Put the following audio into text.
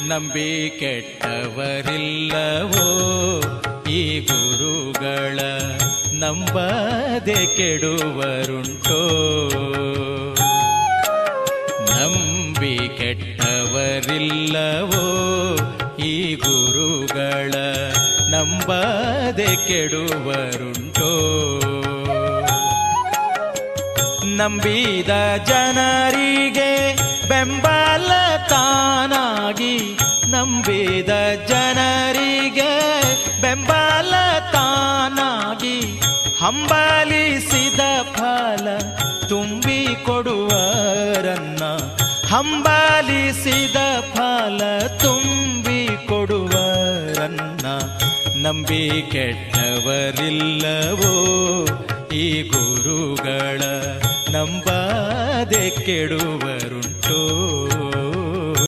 ನಂಬಿ ಕೆಟ್ಟವರಿಲ್ಲವೋ ಈ ಗುರುಗಳ, ನಂಬದೆ ಕೆಡುವರುಂಟೋ. ನಂಬಿ ಕೆಟ್ಟವರಿಲ್ಲವೋ ಈ ಗುರುಗಳ, ನಂಬದೆ ಕೆಡುವರುಂಟೋ. ನಂಬಿದ ಜನರಿಗೆ ಬೆಂಬಲ ತಾನಾಗಿ, ನಂಬಿದ ಜನರಿಗೆ ಬೆಂಬಲ ತಾನಾಗಿ, ಹಂಬಲಿಸಿದ ಫಲ ತುಂಬಿ ಕೊಡುವರನ್ನ, ಹಂಬಲಿಸಿದ ಫಲ ತುಂಬಿ ಕೊಡುವರನ್ನ. ನಂಬಿ ಕೆಟ್ಟವರಿಲ್ಲವೋ ಈ ಗುರುಗಳ, ನಂಬದೆ ಕೆಡುವರುಂಟೋ.